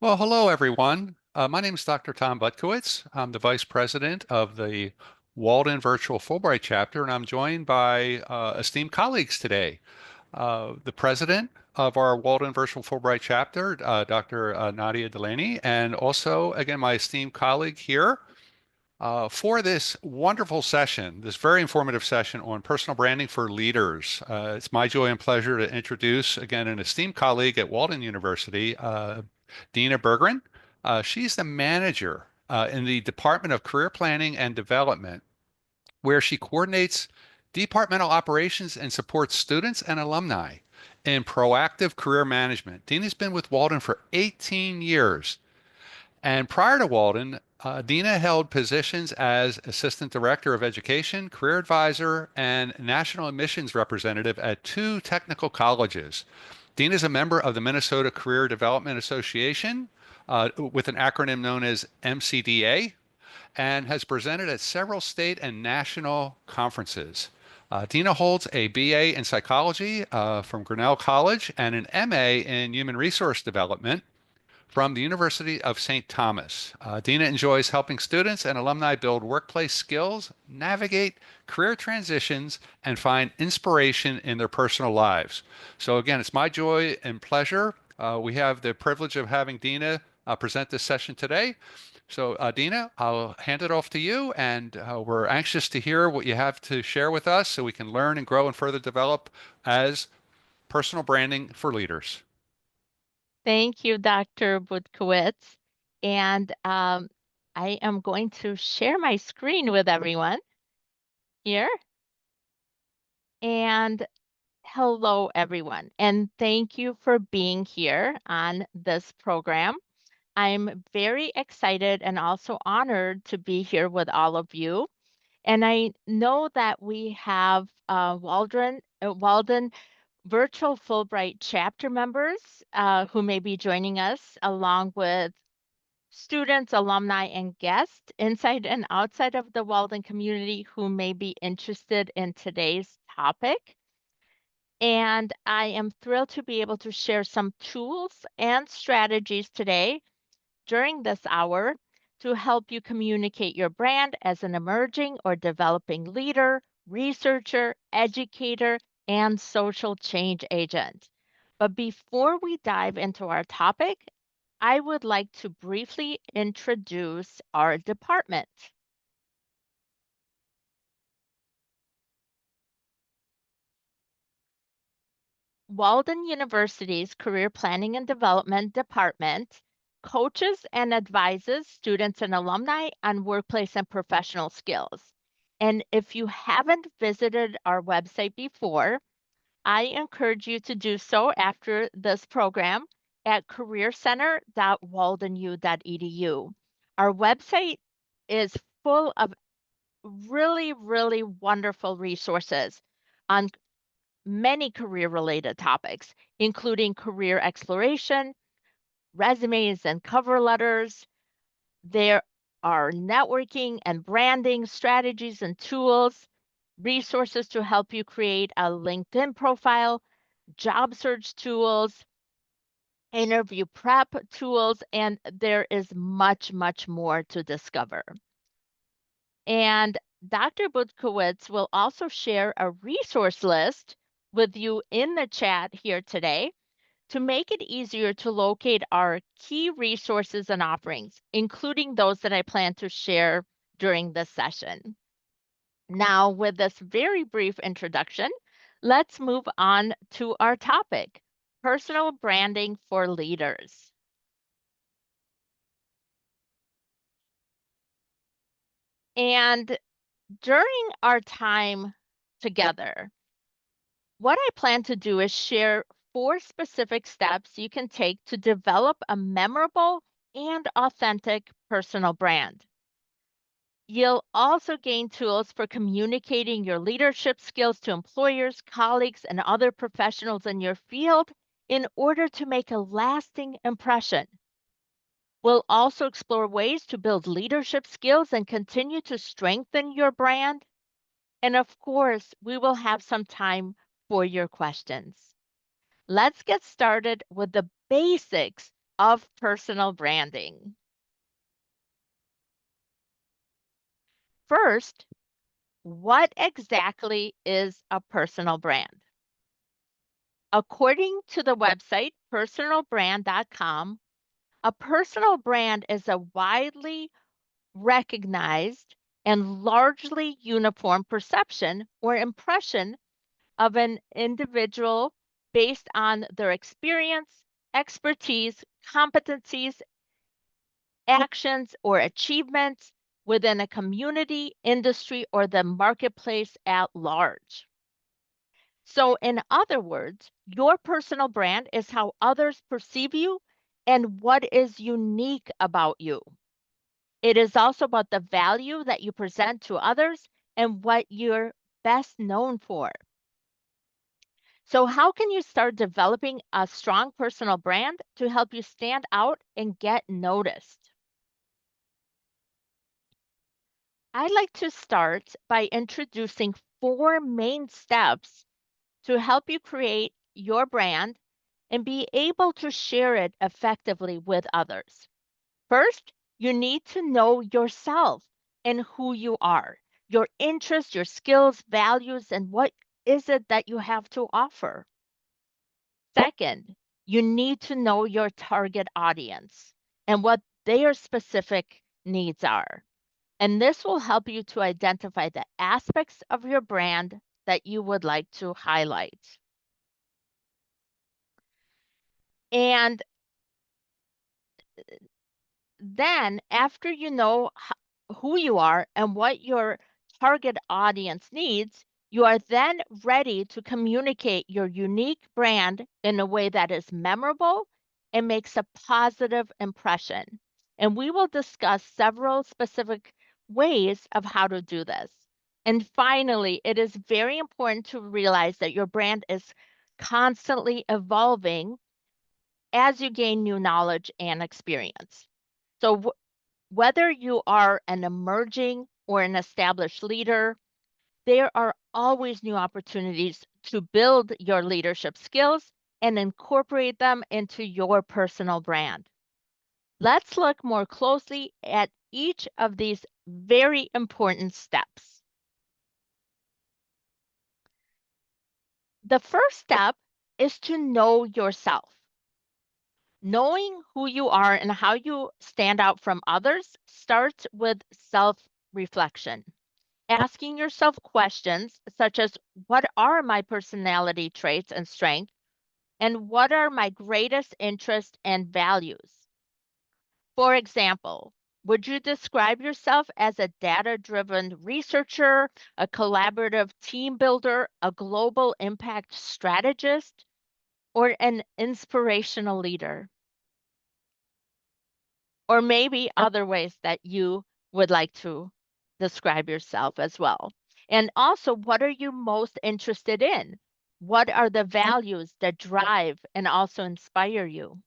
Well, hello, everyone. My name is Dr. Tom Butkowitz. I'm the Vice President of the Walden Virtual Fulbright Chapter, and I'm joined by esteemed colleagues today. The President of our Walden Virtual Fulbright Chapter, Dr. Nadia Delaney, and also, again, my esteemed colleague here for this wonderful session, this very informative session on personal branding for leaders. It's my joy and pleasure to introduce, again, an esteemed colleague at Walden University, Dina Berggren. She's the manager in the Department of Career Planning and Development, where she coordinates departmental operations and supports students and alumni in proactive career management. Dina's been with Walden for 18 years. And prior to Walden, Dina held positions as Assistant Director of Education, Career Advisor, and National Admissions Representative at two technical colleges. Dina is a member of the Minnesota Career Development Association, with an acronym known as MCDA, and has presented at several state and national conferences. Dina holds a BA in psychology from Grinnell College and an MA in human resource development from the University of St. Thomas. Dina enjoys helping students and alumni build workplace skills, navigate career transitions, and find inspiration in their personal lives. So, again, it's my joy and pleasure. We have the privilege of having Dina present this session today. So, Dina, I'll hand it off to you, and we're anxious to hear what you have to share with us so we can learn and grow and further develop as personal branding for leaders. Thank you, Dr. Budkowitz. And I am going to share my screen with everyone here. And hello, everyone. And thank you for being here on this program. I'm very excited and also honored to be here with all of you. And I know that we have Walden virtual Fulbright chapter members who may be joining us, along with students, alumni, and guests inside and outside of the Walden community who may be interested in today's topic. And I am thrilled to be able to share some tools and strategies today during this hour to help you communicate your brand as an emerging or developing leader, researcher, educator, and social change agent. But before we dive into our topic, I would like to briefly introduce our department. Walden University's Career Planning and Development Department coaches and advises students and alumni on workplace and professional skills. And if you haven't visited our website before, I encourage you to do so after this program at careercenter.waldenu.edu. Our website is full of really, really wonderful resources on many career related topics, including career exploration, resumes and cover letters. There are networking and branding strategies and tools, resources to help you create a LinkedIn profile, job search tools, interview prep tools, and there is much, much more to discover. And Dr. Budkowitz will also share a resource list with you in the chat here today to make it easier to locate our key resources and offerings, including those that I plan to share during this session. Now, with this very brief introduction, let's move on to our topic, personal branding for leaders. And during our time together, what I plan to do is share 4 specific steps you can take to develop a memorable and authentic personal brand. You'll also gain tools for communicating your leadership skills to employers, colleagues, and other professionals in your field in order to make a lasting impression. We'll also explore ways to build leadership skills and continue to strengthen your brand. And of course, we will have some time for your questions. Let's get started with the basics of personal branding. First, what exactly is a personal brand? According to the website personalbrand.com, a personal brand is a widely recognized and largely uniform perception or impression of an individual based on their experience, expertise, competencies, actions, or achievements within a community, industry, or the marketplace at large. So, in other words, your personal brand is how others perceive you and what is unique about you. It is also about the value that you present to others and what you're best known for. So, how can you start developing a strong personal brand to help you stand out and get noticed? I'd like to start by introducing four main steps to help you create your brand and be able to share it effectively with others. First, you need to know yourself and who you are, your interests, your skills, values, and what is it that you have to offer. Second, you need to know your target audience and what their specific needs are. And this will help you to identify the aspects of your brand that you would like to highlight. And then, after you know who you are and what your target audience needs, you are then ready to communicate your unique brand in a way that is memorable and makes a positive impression. And we will discuss several specific ways of how to do this. And finally, it is very important to realize that your brand is constantly evolving as you gain new knowledge and experience. So, whether you are an emerging or an established leader, there are always new opportunities to build your leadership skills and incorporate them into your personal brand. Let's look more closely at each of these very important steps. The first step is to know yourself. Knowing who you are and how you stand out from others starts with self reflection. Asking yourself questions such as what are my personality traits and strengths, and what are my greatest interests and values? For example, would you describe yourself as a data driven researcher, a collaborative team builder, a global impact strategist, or an inspirational leader? Or maybe other ways that you would like to describe yourself as well. And also, what are you most interested in? What are the values that drive and also inspire you?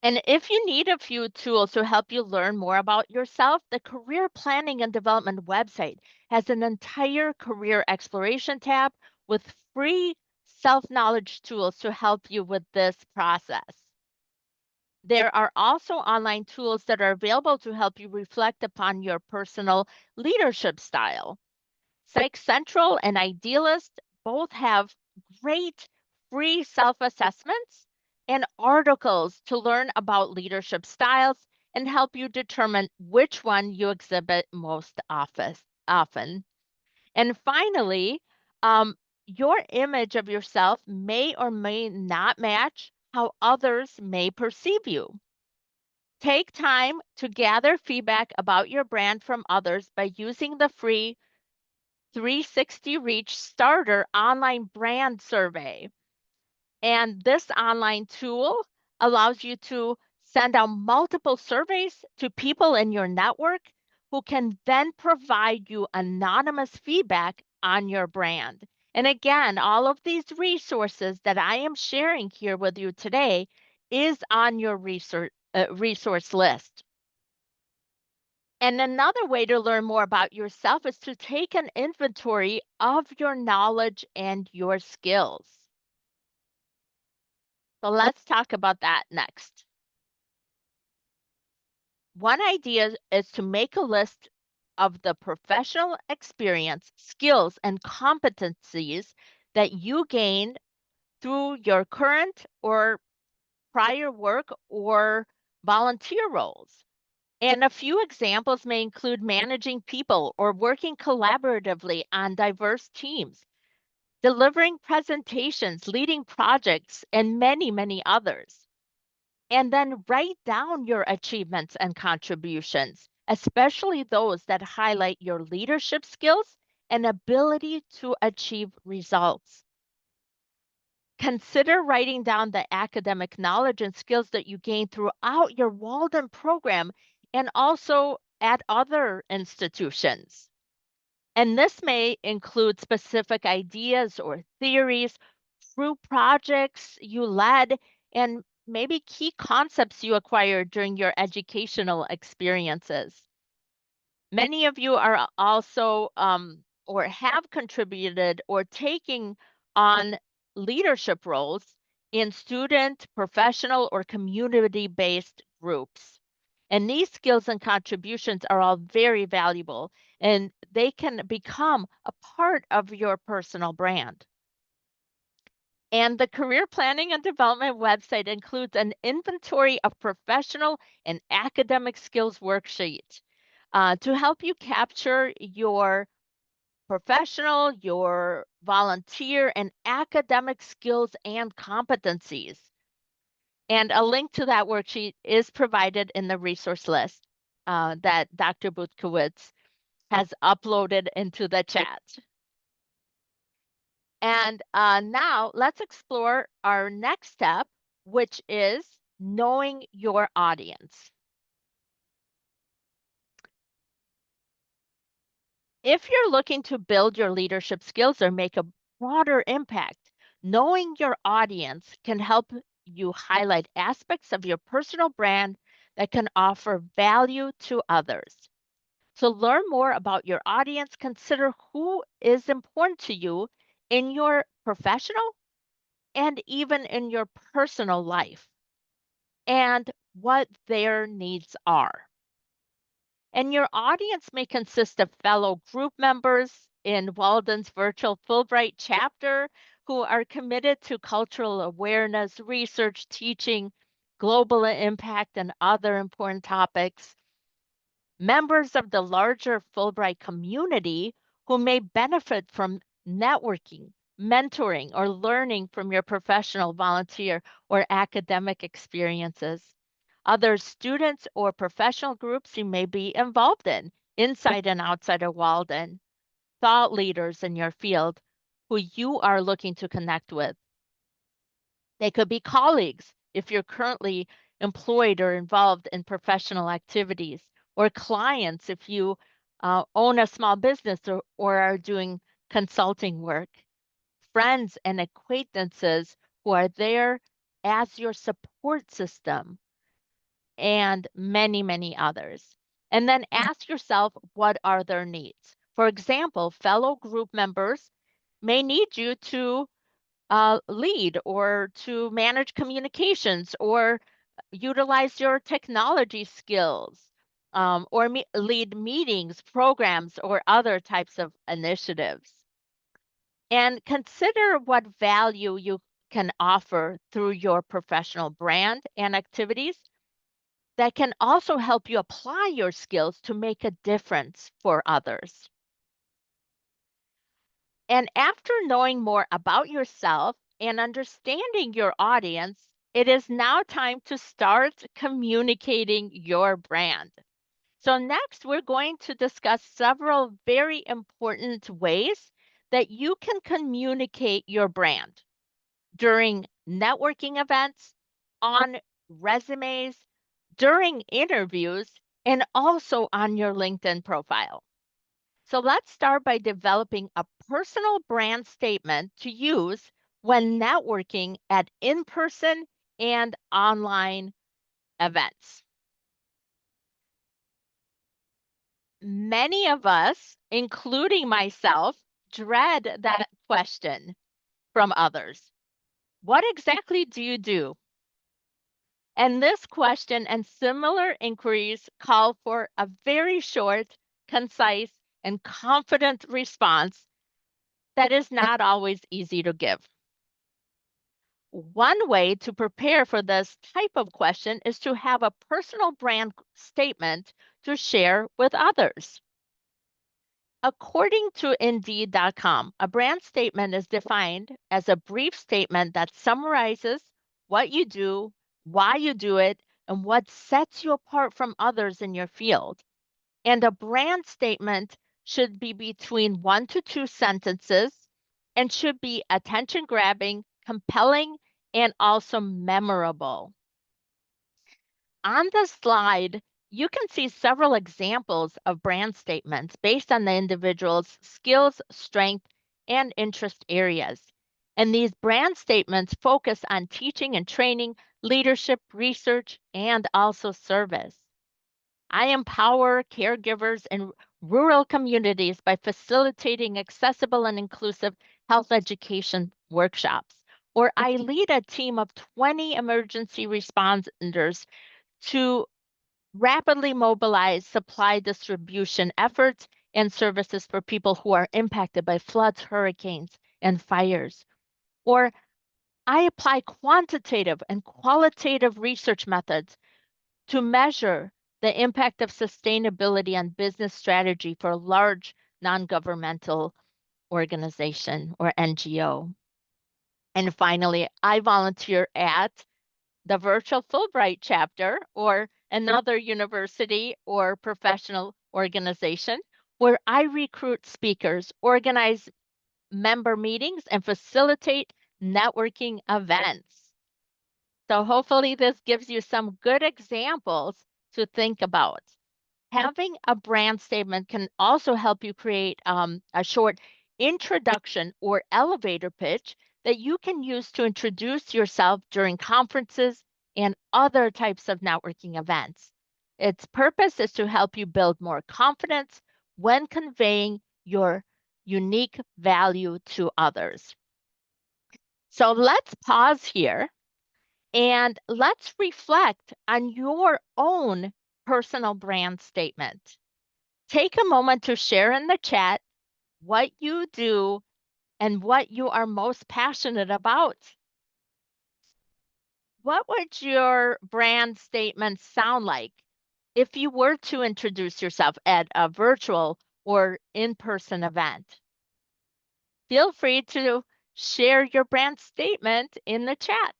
And if you need a few tools to help you learn more about yourself, the Career Planning and Development website has an entire career exploration tab with free self knowledge tools to help you with this process. There are also online tools that are available to help you reflect upon your personal leadership style. Psych Central and Idealist both have great free self assessments and articles to learn about leadership styles and help you determine which one you exhibit most often. And finally, your image of yourself may or may not match how others may perceive you. Take time to gather feedback about your brand from others by using the free 360 Reach Starter online brand survey. And this online tool allows you to send out multiple surveys to people in your network who can then provide you anonymous feedback on your brand. And again, all of these resources that I am sharing here with you today is on your resource list. And another way to learn more about yourself is to take an inventory of your knowledge and your skills. So let's talk about that next. One idea is to make a list of the professional experience, skills, and competencies that you gained through your current or prior work or volunteer roles. And a few examples may include managing people or working collaboratively on diverse teams, delivering presentations, leading projects, and many, many others. And then write down your achievements and contributions, especially those that highlight your leadership skills and ability to achieve results. Consider writing down the academic knowledge and skills that you gain throughout your Walden program and also at other institutions. And this may include specific ideas or theories, true projects you led, and maybe key concepts you acquired during your educational experiences. Many of you are also or have contributed or taking on leadership roles in student, professional, or community based groups. And these skills and contributions are all very valuable and they can become a part of your personal brand. And the Career Planning and Development website includes an inventory of professional and academic skills worksheet to help you capture your professional, your volunteer, and academic skills and competencies. And a link to that worksheet is provided in the resource list that Dr. Butkowitz has uploaded into the chat. And now let's explore our next step, which is knowing your audience. If you're looking to build your leadership skills or make a broader impact, knowing your audience can help you highlight aspects of your personal brand that can offer value to others. To learn more about your audience, consider who is important to you in your professional and even in your personal life and what their needs are. And your audience may consist of fellow group members in Walden's virtual Fulbright chapter who are committed to cultural awareness, research, teaching, global impact, and other important topics. Members of the larger Fulbright community who may benefit from networking, mentoring, or learning from your professional, volunteer, or academic experiences. Other students or professional groups you may be involved in, inside and outside of Walden, thought leaders in your field who you are looking to connect with. They could be colleagues if you're currently employed or involved in professional activities, or clients if you own a small business or are doing consulting work, friends and acquaintances who are there as your support system, and many, many others. And then ask yourself, what are their needs? For example, fellow group members may need you to lead or to manage communications or utilize your technology skills or lead meetings, programs, or other types of initiatives. And consider what value you can offer through your professional brand and activities that can also help you apply your skills to make a difference for others. And after knowing more about yourself and understanding your audience, it is now time to start communicating your brand. So, next, we're going to discuss several very important ways that you can communicate your brand during networking events, on resumes, during interviews, and also on your LinkedIn profile. So let's start by developing a personal brand statement to use when networking at in person and online events. Many of us, including myself, dread that question from others. What exactly do you do? And this question and similar inquiries call for a very short, concise, and confident response that is not always easy to give. One way to prepare for this type of question is to have a personal brand statement to share with others. According to Indeed.com, a brand statement is defined as a brief statement that summarizes what you do, why you do it, and what sets you apart from others in your field. And a brand statement should be between 1 to 2 sentences and should be attention grabbing, compelling, and also memorable. On the slide, you can see several examples of brand statements based on the individual's skills, strength, and interest areas. And these brand statements focus on teaching and training, leadership, research, and also service. I empower caregivers in rural communities by facilitating accessible and inclusive health education workshops. Or I lead a team of 20 emergency responders to rapidly mobilize supply distribution efforts and services for people who are impacted by floods, hurricanes, and fires. Or I apply quantitative and qualitative research methods to measure the impact of sustainability on business strategy for a large non-governmental organization or NGO. And finally, I volunteer at the virtual Fulbright chapter or another university or professional organization where I recruit speakers, organize member meetings, and facilitate networking events. So hopefully this gives you some good examples to think about. Having a brand statement can also help you create a short introduction or elevator pitch that you can use to introduce yourself during conferences and other types of networking events. Its purpose is to help you build more confidence when conveying your unique value to others. So let's pause here and let's reflect on your own personal brand statement. Take a moment to share in the chat what you do and what you are most passionate about. What would your brand statement sound like if you were to introduce yourself at a virtual or in-person event? Feel free to share your brand statement in the chat.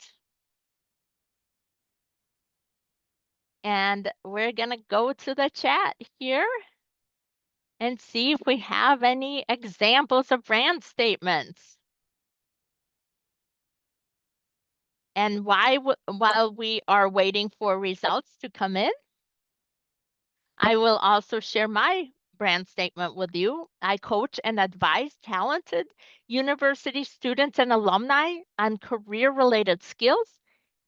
And we're going to go to the chat here and see if we have any examples of brand statements. And while we are waiting for results to come in, I will also share my brand statement with you. I coach and advise talented university students and alumni on career-related skills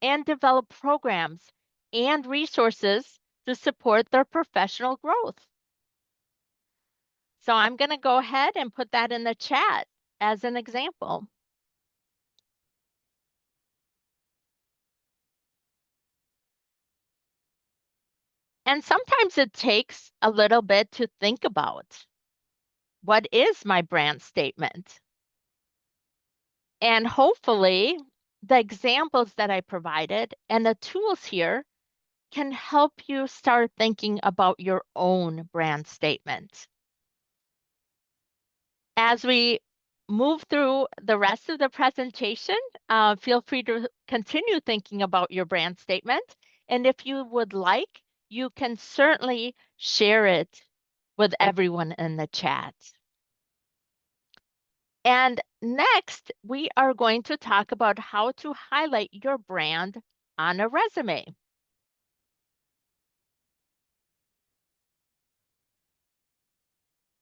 and develop programs and resources to support their professional growth. So I'm going to go ahead and put that in the chat as an example. And sometimes it takes a little bit to think about what is my brand statement? And hopefully, the examples that I provided and the tools here can help you start thinking about your own brand statement. As we move through the rest of the presentation, feel free to continue thinking about your brand statement. And if you would like, you can certainly share it with everyone in the chat. And next, we are going to talk about how to highlight your brand on a resume.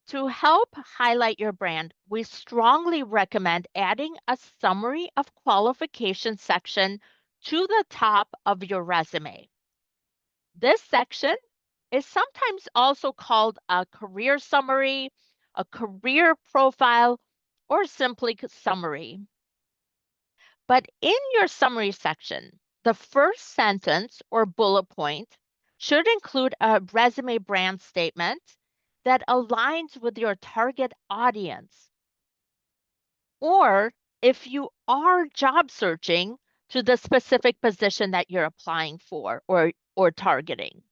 To help highlight your brand, we strongly recommend adding a summary of qualifications section to the top of your resume. This section is sometimes also called a career summary, a career profile, or simply summary. But in your summary section, the first sentence or bullet point should include a resume brand statement that aligns with your target audience. Or if you are job searching, to the specific position that you're applying for or targeting.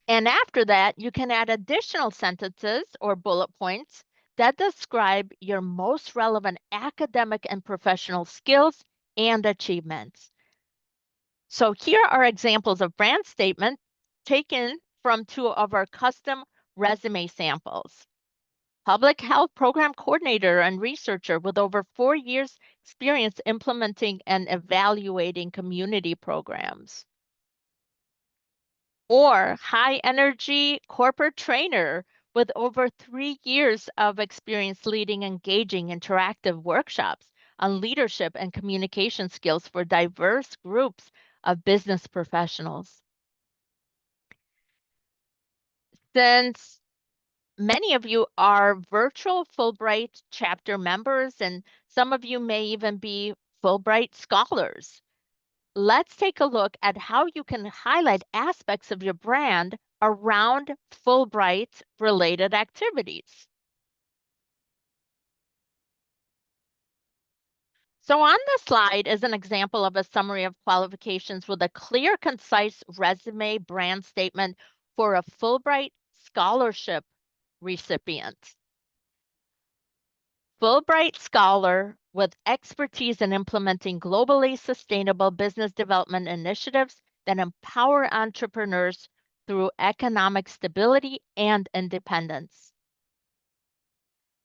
And after that, you can add additional sentences or bullet points that describe your most relevant academic and professional skills and achievements. So here are examples of brand statements taken from 2 of our custom resume samples. Public health program coordinator and researcher with over 4 years experience implementing and evaluating community programs. Or high energy corporate trainer with over 3 years of experience leading engaging interactive workshops on leadership and communication skills for diverse groups of business professionals. Since many of you are virtual Fulbright chapter members, and some of you may even be Fulbright scholars, let's take a look at how you can highlight aspects of your brand around Fulbright related activities. So on the slide is an example of a summary of qualifications with a clear, concise resume brand statement for a Fulbright scholarship recipient. Fulbright scholar with expertise in implementing globally sustainable business development initiatives that empower entrepreneurs through economic stability and independence.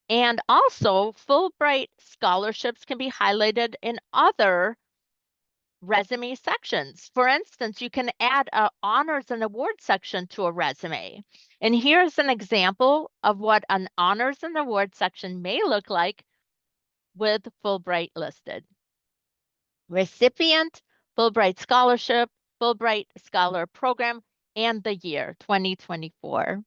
And also, Fulbright scholarships can be highlighted in other resume sections. For instance, you can add an honors and award section to a resume. And here's an example of what an honors and award section may look like with Fulbright listed. Recipient, Fulbright Scholarship, Fulbright Scholar Program, and the year 2024.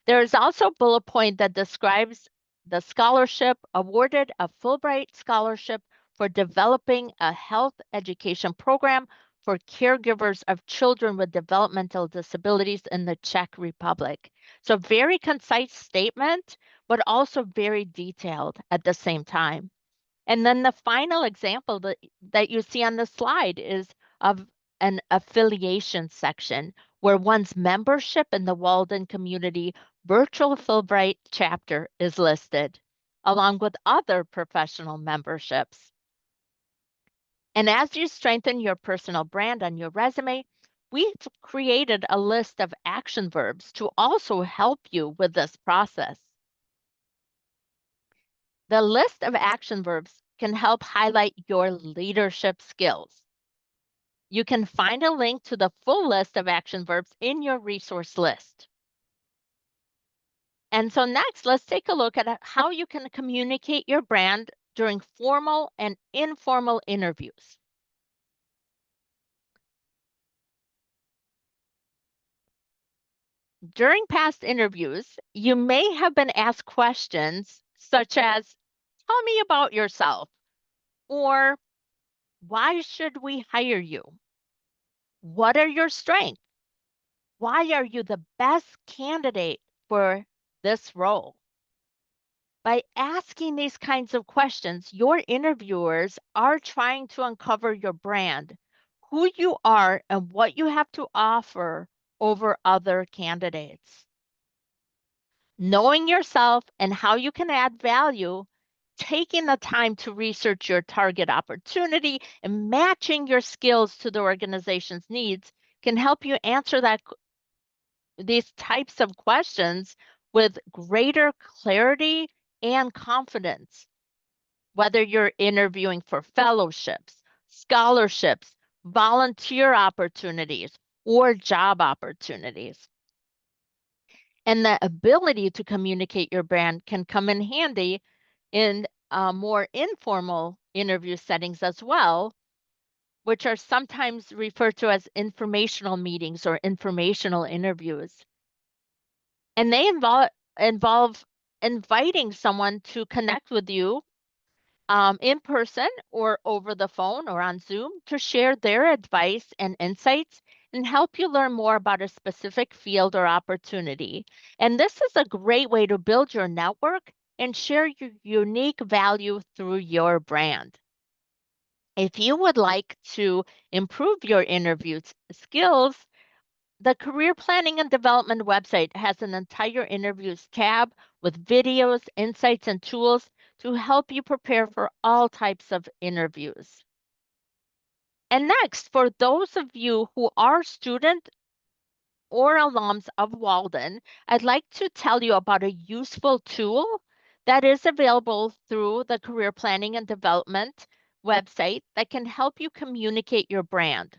There is also a bullet point that describes the scholarship awarded a Fulbright Scholarship for developing a health education program for caregivers of children with developmental disabilities in the Czech Republic. So very concise statement, but also very detailed at the same time. And then the final example that you see on the slide is of an affiliation section where one's membership in the Walden Community Virtual Fulbright chapter is listed, along with other professional memberships. And as you strengthen your personal brand on your resume, we've created a list of action verbs to also help you with this process. The list of action verbs can help highlight your leadership skills. You can find a link to the full list of action verbs in your resource list. And so next, let's take a look at how you can communicate your brand during formal and informal interviews. During past interviews, you may have been asked questions such as, tell me about yourself, or why should we hire you? What are your strengths? Why are you the best candidate for this role? By asking these kinds of questions, your interviewers are trying to uncover your brand, who you are, and what you have to offer over other candidates. Knowing yourself and how you can add value, taking the time to research your target opportunity and matching your skills to the organization's needs can help you answer these types of questions with greater clarity and confidence, whether you're interviewing for fellowships, scholarships, volunteer opportunities, or job opportunities. And the ability to communicate your brand can come in handy in more informal interview settings as well, which are sometimes referred to as informational meetings or informational interviews. And they involve inviting someone to connect with you in person or over the phone or on Zoom to share their advice and insights and help you learn more about a specific field or opportunity. And this is a great way to build your network and share your unique value through your brand. If you would like to improve your interview skills, the Career Planning and Development website has an entire interviews tab with videos, insights, and tools to help you prepare for all types of interviews. And next, for those of you who are student or alums of Walden, I'd like to tell you about a useful tool that is available through the Career Planning and Development website that can help you communicate your brand.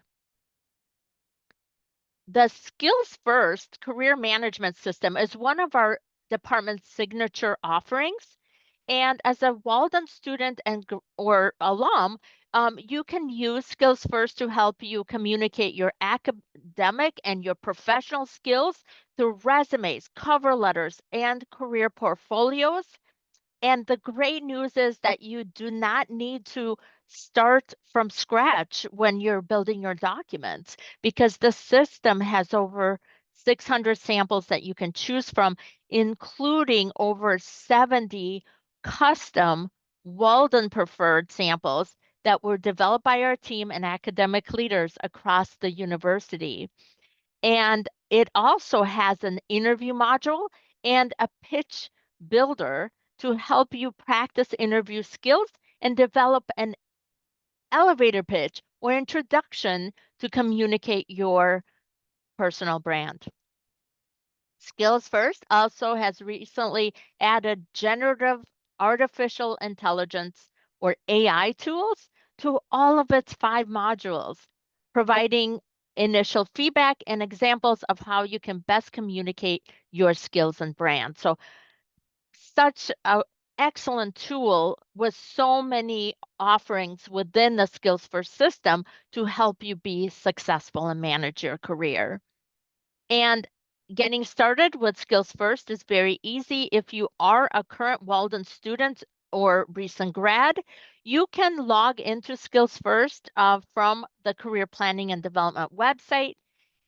The Skills First Career Management System is one of our department's signature offerings. And as a Walden student or alum, you can use Skills First to help you communicate your academic and your professional skills through resumes, cover letters, and career portfolios. And the great news is that you do not need to start from scratch when you're building your documents because the system has over 600 samples that you can choose from, including over 70 custom Walden preferred samples that were developed by our team and academic leaders across the university. And it also has an interview module and a pitch builder to help you practice interview skills and develop an elevator pitch or introduction to communicate your personal brand. Skills First also has recently added generative artificial intelligence or AI tools to all of its 5 modules, providing initial feedback and examples of how you can best communicate your skills and brand. So such an excellent tool with so many offerings within the Skills First system to help you be successful and manage your career. And getting started with Skills First is very easy. If you are a current Walden student or recent grad, you can log into Skills First from the Career Planning and Development website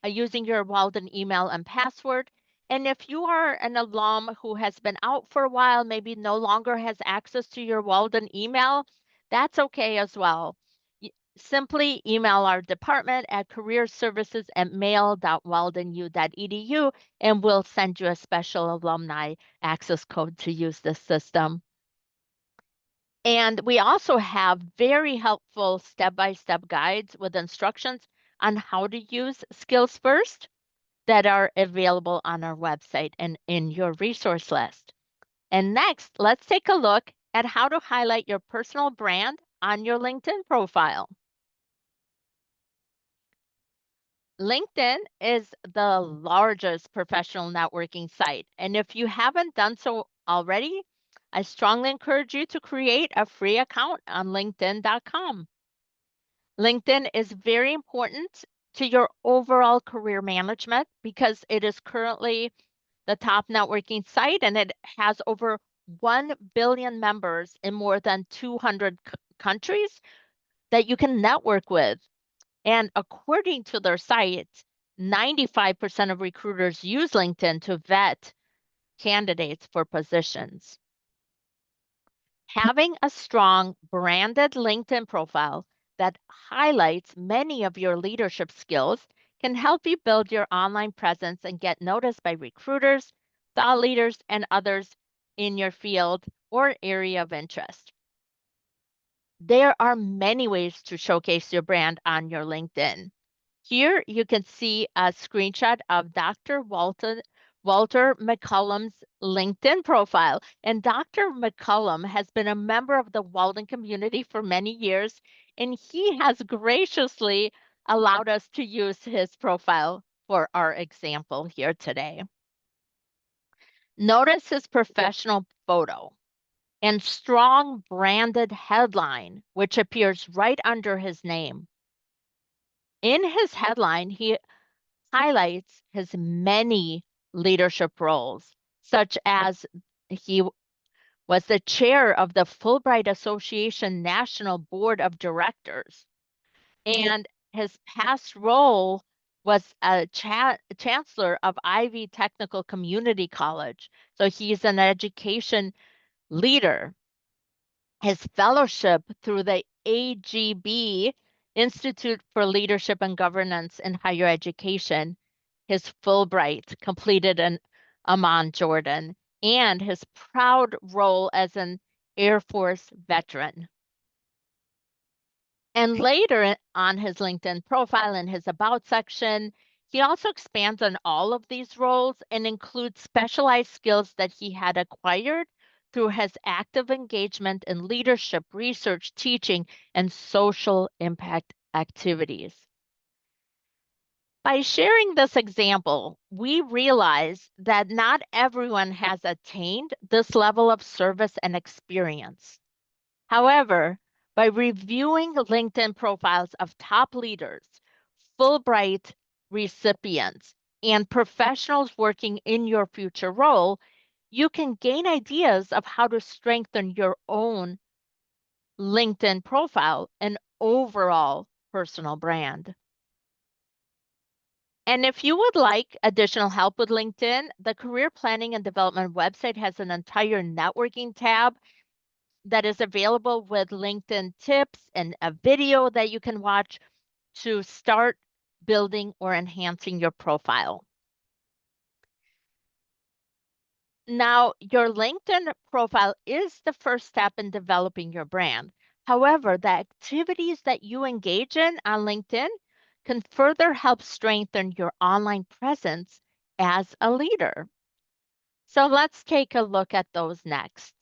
using your Walden email and password. And if you are an alum who has been out for a while, maybe no longer has access to your Walden email, that's okay as well. Simply email our department at careerservices@mail.waldenu.edu and we'll send you a special alumni access code to use this system. And we also have very helpful step-by-step guides with instructions on how to use Skills First that are available on our website and in your resource list. And next, let's take a look at how to highlight your personal brand on your LinkedIn profile. LinkedIn is the largest professional networking site. And if you haven't done so already, I strongly encourage you to create a free account on LinkedIn.com. LinkedIn is very important to your overall career management because it is currently the top networking site and it has over 1 billion members in more than 200 countries that you can network with. And according to their site, 95% of recruiters use LinkedIn to vet candidates for positions. Having a strong branded LinkedIn profile that highlights many of your leadership skills can help you build your online presence and get noticed by recruiters, thought leaders, and others in your field or area of interest. There are many ways to showcase your brand on your LinkedIn. Here you can see a screenshot of Dr. Walter McCullum's LinkedIn profile. And Dr. McCullum has been a member of the Walden community for many years, and he has graciously allowed us to use his profile for our example here today. Notice his professional photo and strong branded headline, which appears right under his name. In his headline, he highlights his many leadership roles, such as he was the chair of the Fulbright Association National Board of Directors. And his past role was a chancellor of Ivy Technical Community College. So he's an education leader. His fellowship through the AGB, Institute for Leadership and Governance in Higher Education, his Fulbright completed in Amman, Jordan, and his proud role as an Air Force veteran. And later on his LinkedIn profile in his About section, he also expands on all of these roles and includes specialized skills that he had acquired through his active engagement in leadership, research, teaching, and social impact activities. By sharing this example, we realize that not everyone has attained this level of service and experience. However, by reviewing LinkedIn profiles of top leaders, Fulbright recipients, and professionals working in your future role, you can gain ideas of how to strengthen your own LinkedIn profile and overall personal brand. And if you would like additional help with LinkedIn, the Career Planning and Development website has an entire networking tab that is available with LinkedIn tips and a video that you can watch to start building or enhancing your profile. Now, your LinkedIn profile is the first step in developing your brand. However, the activities that you engage in on LinkedIn can further help strengthen your online presence as a leader. So let's take a look at those next.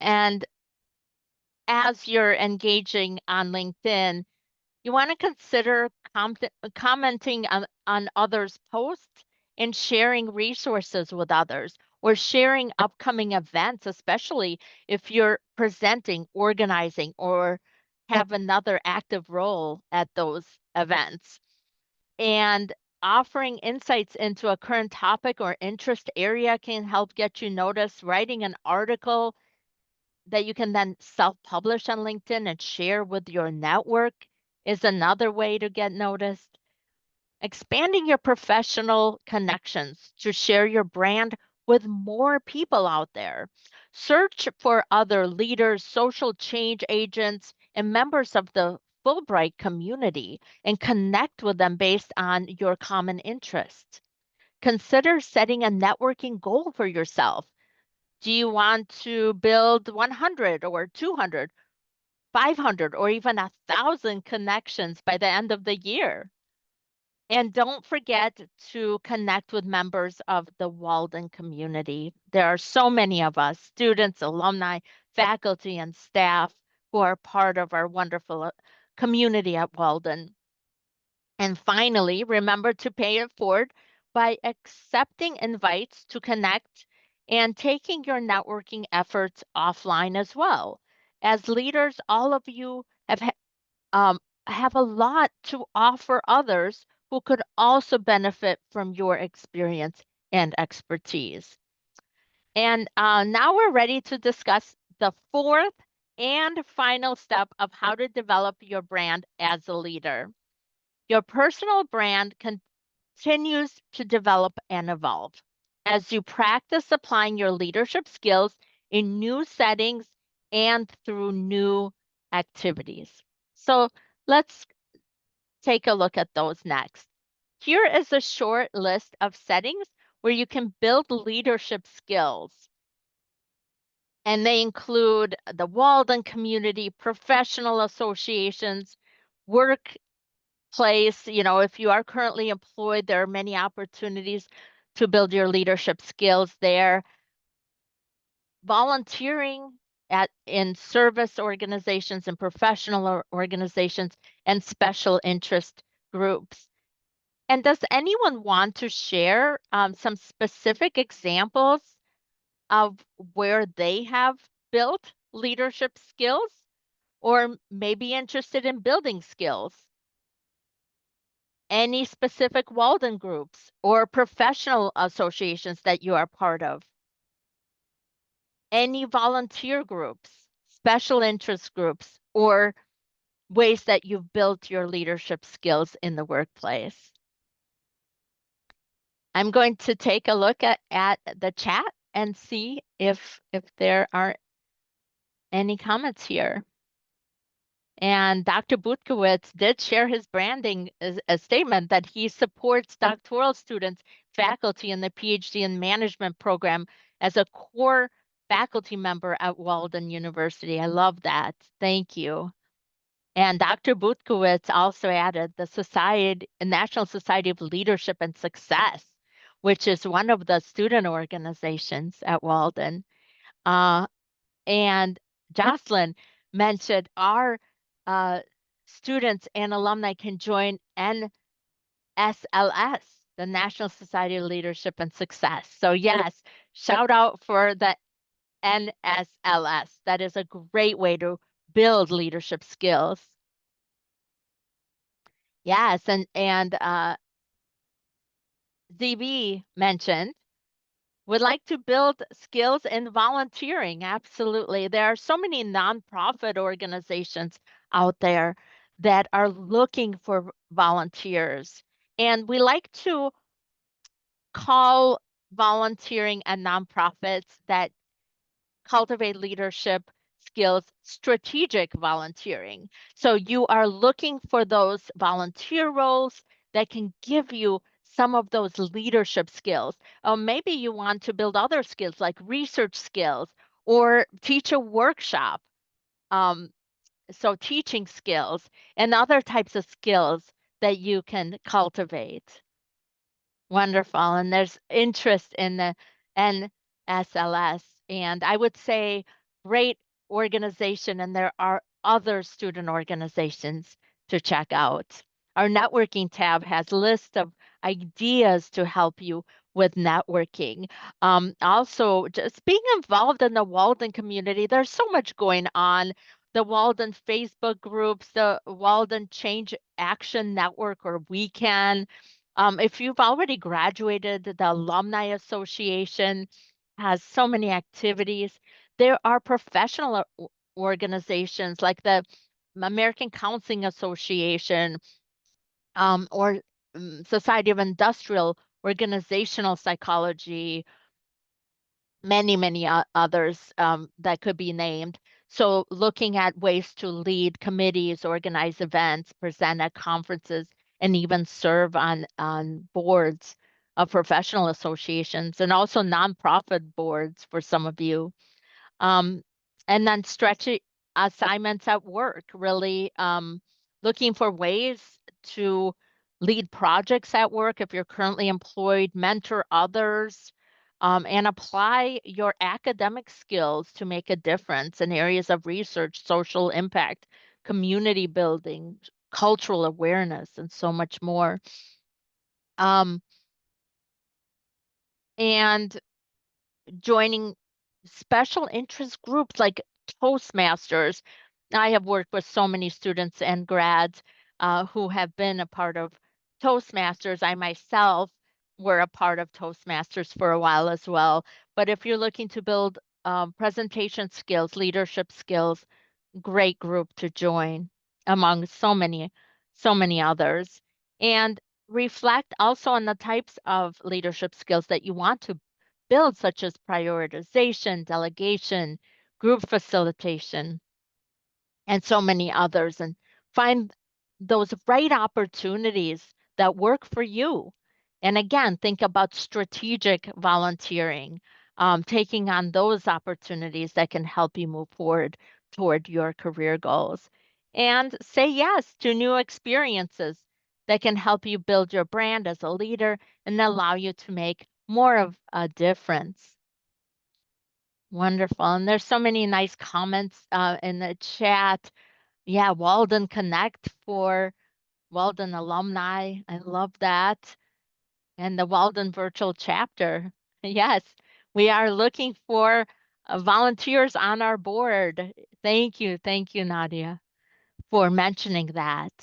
And as you're engaging on LinkedIn, you want to consider commenting on others' posts and sharing resources with others or sharing upcoming events, especially if you're presenting, organizing, or have another active role at those events. And offering insights into a current topic or interest area can help get you noticed. Writing an article that you can then self-publish on LinkedIn and share with your network is another way to get noticed. Expanding your professional connections to share your brand with more people out there. Search for other leaders, social change agents, and members of the Fulbright community and connect with them based on your common interests. Consider setting a networking goal for yourself. Do you want to build 100 or 200, 500, or even 1,000 connections by the end of the year? And don't forget to connect with members of the Walden community. There are so many of us, students, alumni, faculty, and staff who are part of our wonderful community at Walden. And finally, remember to pay it forward by accepting invites to connect and taking your networking efforts offline as well. As leaders, all of you have a lot to offer others who could also benefit from your experience and expertise. And now we're ready to discuss the fourth and final step of how to develop your brand as a leader. Your personal brand continues to develop and evolve as you practice applying your leadership skills in new settings and through new activities. So let's take a look at those next. Here is a short list of settings where you can build leadership skills. And they include the Walden community, professional associations, workplace. If you are currently employed, there are many opportunities to build your leadership skills there. Volunteering in service organizations and professional organizations and special interest groups. And does anyone want to share some specific examples of where they have built leadership skills or maybe interested in building skills? Any specific Walden groups or professional associations that you are part of? any volunteer groups, special interest groups, or ways that you've built your leadership skills in the workplace. I'm going to take a look at the chat and see if there are any comments here. And Dr. Butkowitz did share his branding as a statement that he supports doctoral students, faculty in the PhD in management program as a core faculty member at Walden University. I love that. Thank you. And Dr. Butkowitz also added the National Society of Leadership and Success, which is one of the student organizations at Walden. Uh, and Jocelyn mentioned our uh, students and alumni can join NSLS, the National Society of Leadership and Success. So yes, shout out for the NSLS. That is a great way to build leadership skills. Yes, and ZB mentioned would like to build skills in volunteering. Absolutely. There are so many nonprofit organizations out there that are looking for volunteers. And we like to call volunteering and nonprofits that cultivate leadership skills strategic volunteering. So you are looking for those volunteer roles that can give you some of those leadership skills. Maybe you want to build other skills like research skills or teach a workshop. Um, so teaching skills and other types of skills that you can cultivate. Wonderful. And there's interest in the NSLS. And I would say great organization. And there are other student organizations to check out. Our networking tab has a list of ideas to help you with networking. Also, just being involved in the Walden community, there's so much going on. The Walden Facebook groups, the Walden Change Action Network or Weekend. If you've already graduated, the Alumni Association has so many activities. There are professional organizations like the American Counseling Association or Society of Industrial Organizational Psychology, many others that could be named. So looking at ways to lead committees, organize events, present at conferences, and even serve on boards of professional associations and also nonprofit boards for some of you. Um, and then stretchy assignments at work, really looking for ways to lead projects at work if you're currently employed, mentor others, and apply your academic skills to make a difference in areas of research, social impact, community building, cultural awareness, and so much more. Um, and joining special interest groups like Toastmasters. I have worked with so many students and grads who have been a part of Toastmasters. I myself were a part of Toastmasters for a while as well. But if you're looking to build presentation skills, leadership skills, great group to join among so many others. And reflect also on the types of leadership skills that you want to build, such as prioritization, delegation, group facilitation, and so many others, and find those right opportunities that work for you. And again, think about strategic volunteering, taking on those opportunities that can help you move forward toward your career goals. And say yes to new experiences that can help you build your brand as a leader and allow you to make more of a difference. Wonderful. And there's so many nice comments in the chat. Yeah, Walden Connect for Walden alumni. I love that. And the Walden virtual chapter. Yes, we are looking for volunteers on our board. Thank you. Thank you, Nadia, for mentioning that.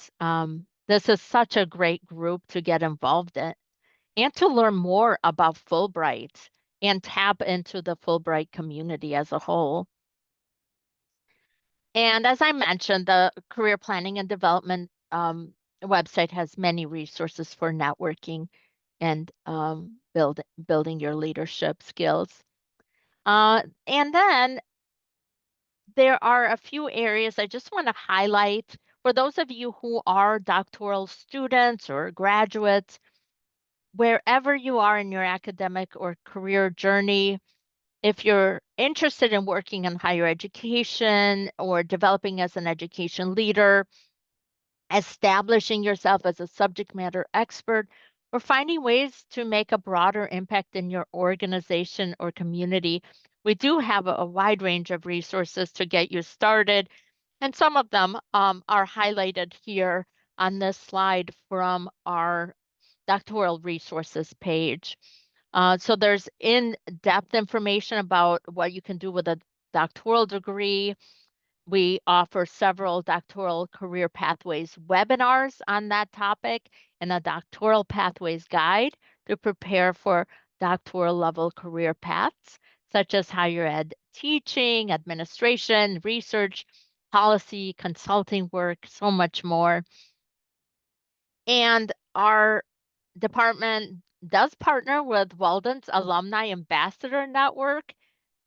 This is such a great group to get involved in and to learn more about Fulbright and tap into the Fulbright community as a whole. And as I mentioned, the Career Planning and Development website has many resources for networking and building your leadership skills. And then there are a few areas I just want to highlight for those of you who are doctoral students or graduates, wherever you are in your academic or career journey. If you're interested in working in higher education or developing as an education leader, establishing yourself as a subject matter expert, or finding ways to make a broader impact in your organization or community, we do have a wide range of resources to get you started. And some of them are highlighted here on this slide from our doctoral resources page. So there's in-depth information about what you can do with a doctoral degree. We offer several doctoral career pathways webinars on that topic and a doctoral pathways guide to prepare for doctoral level career paths, such as higher ed teaching, administration, research, policy, consulting work, so much more. And our department does partner with Walden's Alumni Ambassador Network.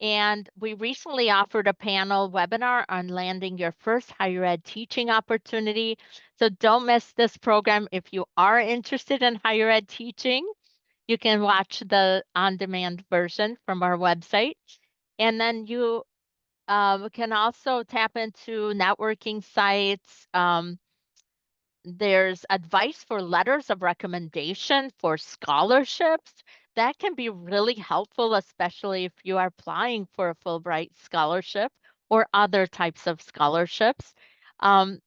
And we recently offered a panel webinar on landing your first higher ed teaching opportunity. So don't miss this program. If you are interested in higher ed teaching, you can watch the on-demand version from our website. And then you can also tap into networking sites. There's advice for letters of recommendation for scholarships. That can be really helpful, especially if you are applying for a Fulbright scholarship or other types of scholarships. Um,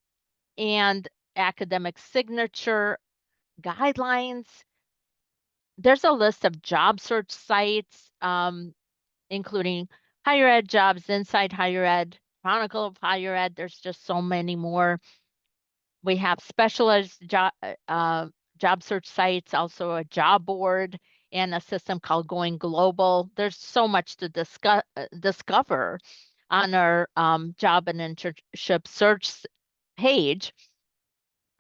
and academic signature guidelines. There's a list of job search sites, including higher ed jobs, inside higher ed, Chronicle of Higher Ed. There's just so many more. We have specialized job search sites, also a job board, and a system called Going Global. There's so much to discover on our job and internship search page.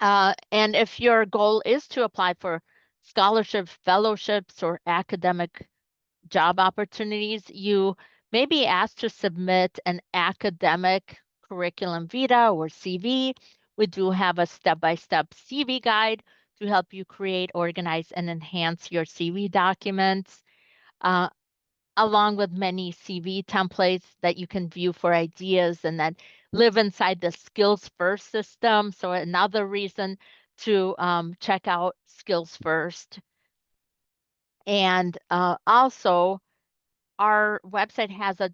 And if your goal is to apply for scholarships, fellowships, or academic job opportunities, you may be asked to submit an academic curriculum vitae or CV. We do have a step-by-step CV guide to help you create, organize, and enhance your CV documents, uh, along with many CV templates that you can view for ideas and then live inside the Skills First system. So another reason to check out Skills First. And also, our website has a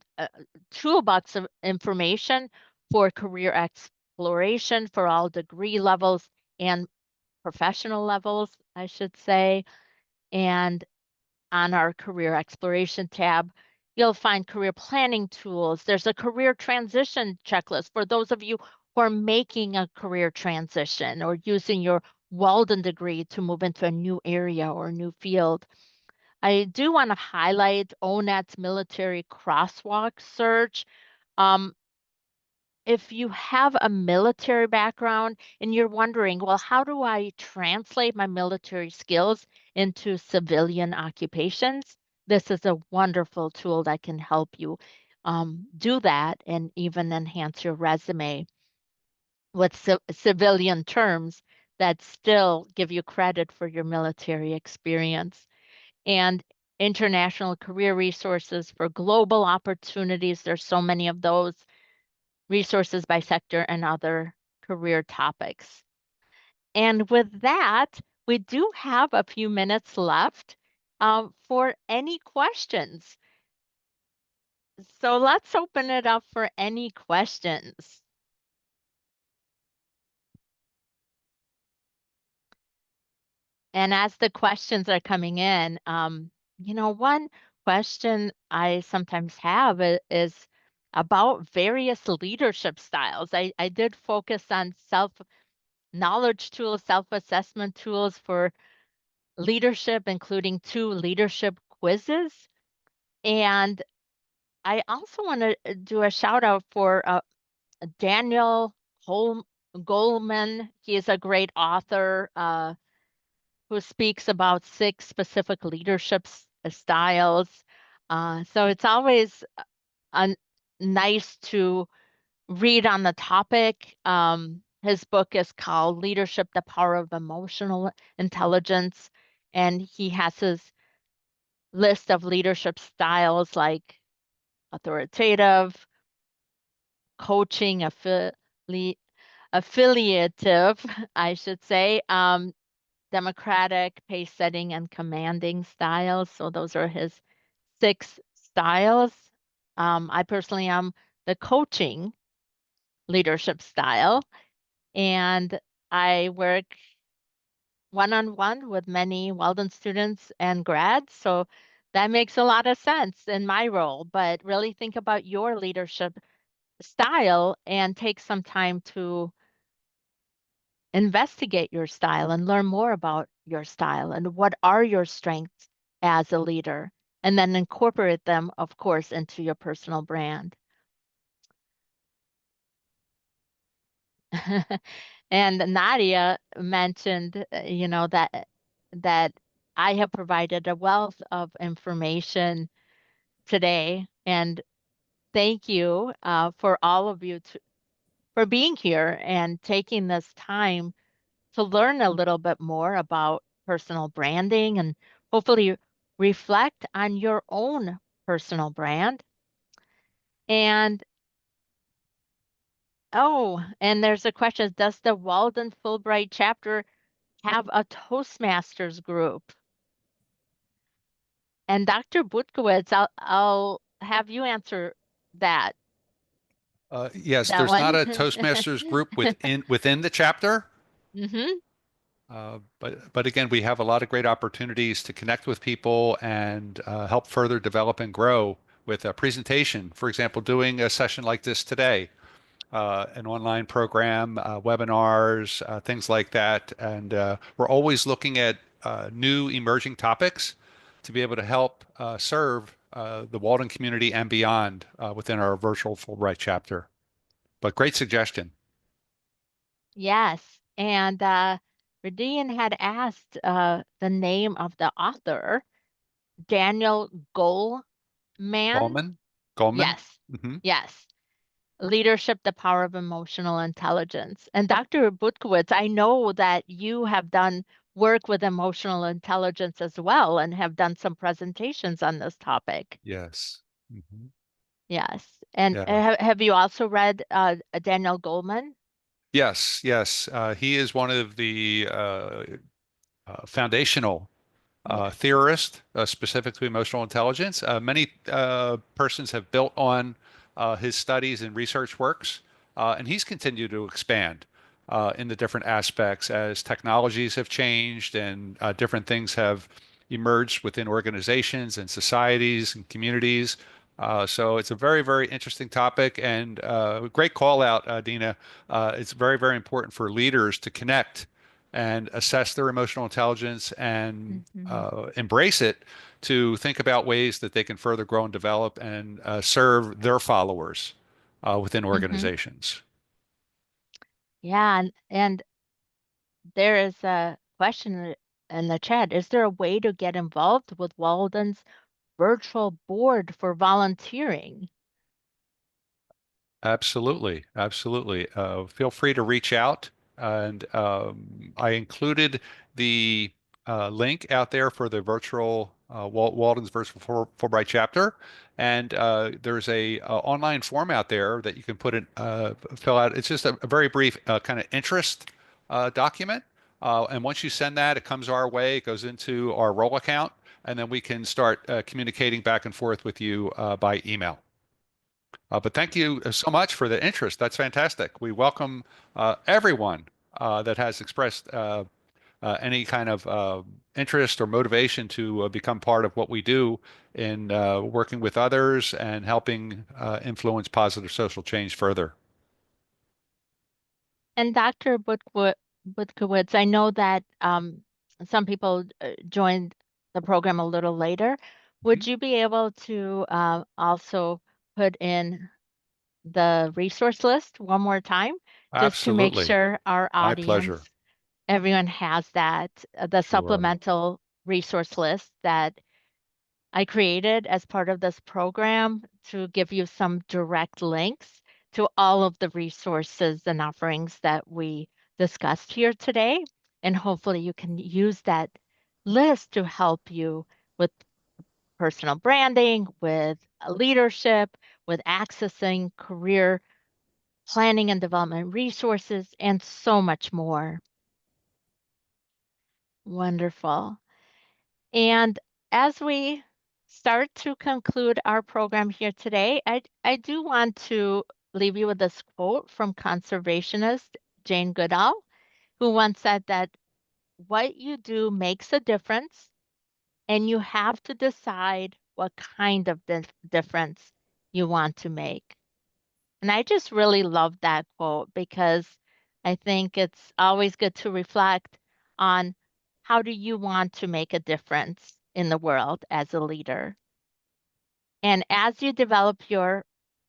toolbox of information for career exploration for all degree levels and professional levels, I should say. And on our career exploration tab, you'll find career planning tools. There's a career transition checklist for those of you who are making a career transition or using your Walden degree to move into a new area or a new field. I do want to highlight ONET's military crosswalk search. Um, if you have a military background and you're wondering, well, how do I translate my military skills into civilian occupations? This is a wonderful tool that can help you do that and even enhance your resume with civilian terms that still give you credit for your military experience. And international career resources for global opportunities. There's so many of those resources by sector and other career topics. And with that, we do have a few minutes left for any questions. So let's open it up for any questions. And as the questions are coming in, one question I sometimes have is about various leadership styles. I did focus on self-knowledge tools, self-assessment tools for leadership, including 2 leadership quizzes. And I also want to do a shout out for Daniel Hol Goleman. He is a great author who speaks about 6 specific leadership styles. So it's always nice to read on the topic. His book is called Leadership, the Power of Emotional Intelligence, and he has his list of leadership styles like authoritative, coaching, affiliative, I should say, democratic, pace setting, and commanding styles. So those are his 6 styles. I personally am the coaching leadership style, and I work one-on-one with many Walden students and grads. So that makes a lot of sense in my role. But really think about your leadership style and take some time to investigate your style and learn more about your style and what are your strengths as a leader, and then incorporate them, of course, into your personal brand. And Nadia mentioned, that I have provided a wealth of information today, and thank you for all of you for being here and taking this time to learn a little bit more about personal branding and hopefully reflect on your own personal brand. And oh, and there's a question, does the Walden Fulbright chapter have a Toastmasters group? And Dr. Butkowitz, I'll have you answer that Yes, that there's not one. a Toastmasters group within the chapter. Hmm. But again, we have a lot of great opportunities to connect with people and help further develop and grow with a presentation. For example, doing a session like this today, an online program, webinars, things like that. And we're always looking at new emerging topics to be able to help serve the Walden community and beyond within our virtual Fulbright chapter. But great suggestion. Yes. And Radian had asked the name of the author, Daniel Goleman. Goldman? Goldman? Yes. Hmm. Yes. Leadership, the Power of Emotional Intelligence. And Dr. Butkowitz, I know that you have done work with emotional intelligence as well and have done some presentations on this topic. Yes. Hmm. Yes. And Yeah. have you also read Daniel Goleman? Yes, yes. He is one of the foundational Yes. theorist specific to emotional intelligence. Many persons have built on his studies and research works, and he's continued to expand in the different aspects as technologies have changed and different things have emerged within organizations and societies and communities. So it's a very, very interesting topic and great call out, Dina. It's very, very important for leaders to connect and assess their emotional intelligence and Hmm. embrace it to think about ways that they can further grow and develop and serve their followers within Hmm. organizations. Yeah. And there is a question in the chat. Is there a way to get involved with Walden's virtual board for volunteering? Absolutely, absolutely. Feel free to reach out, and I included the link out there for the virtual Walden's virtual Fulbright chapter, and there's a online form out there that you can fill out. It's just a very brief kind of interest document, and once you send that, it comes our way. It goes into our role account, and then we can start communicating back and forth with you by email. But thank you so much for the interest. That's fantastic. We welcome everyone that has expressed any kind of interest or motivation to become part of what we do in working with others and helping influence positive social change further. And Dr. Butkowitz, I know that some people joined the program a little later. Would you be able to also put in the resource list one more time, just to make Absolutely. sure our My pleasure. audience, everyone has that, the Sure. supplemental resource list that I created as part of this program to give you some direct links to all of the resources and offerings that we discussed here today. And hopefully you can use that list to help you with personal branding, with leadership, with accessing career planning and development resources, and so much more. Wonderful. And as we start to conclude our program here today, I do want to leave you with this quote from conservationist Jane Goodall, who once said that what you do makes a difference, and you have to decide what kind of difference you want to make. And I just really love that quote because I think it's always good to reflect on how do you want to make a difference in the world as a leader. And as you develop your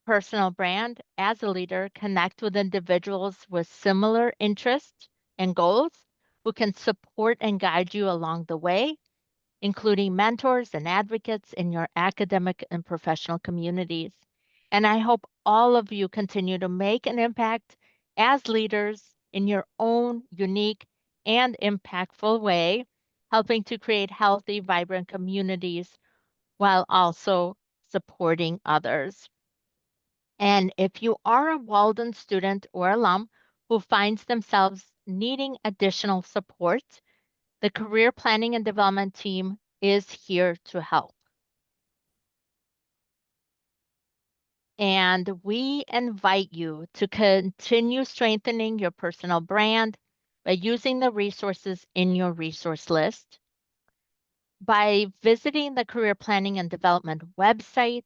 personal brand as a leader, connect with individuals with similar interests and goals who can support and guide you along the way, including mentors and advocates in your academic and professional communities. And I hope all of you continue to make an impact as leaders in your own unique and impactful way, helping to create healthy, vibrant communities while also supporting others. And if you are a Walden student or alum who finds themselves needing additional support, the Career Planning and Development team is here to help. And we invite you to continue strengthening your personal brand by using the resources in your resource list, by visiting the Career Planning and Development website,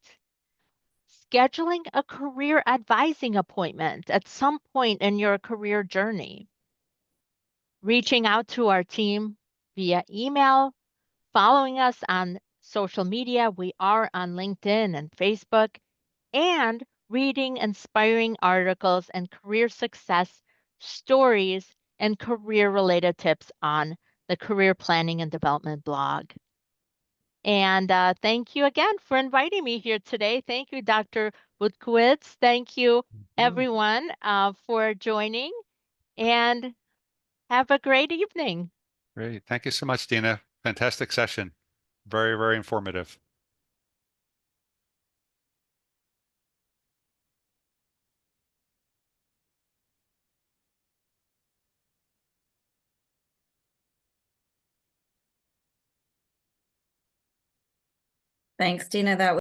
scheduling a career advising appointment at some point in your career journey, reaching out to our team via email, following us on social media. We are on LinkedIn and Facebook, and reading inspiring articles and career success stories and career related tips on the Career Planning and Development blog. And thank you again for inviting me here today. Thank you, Dr. Wutkowitz. Thank you, Mhm. everyone, for joining, and have a great evening. Great. Thank you so much, Dina. Fantastic session. Very, very informative. Thanks, Dina. That was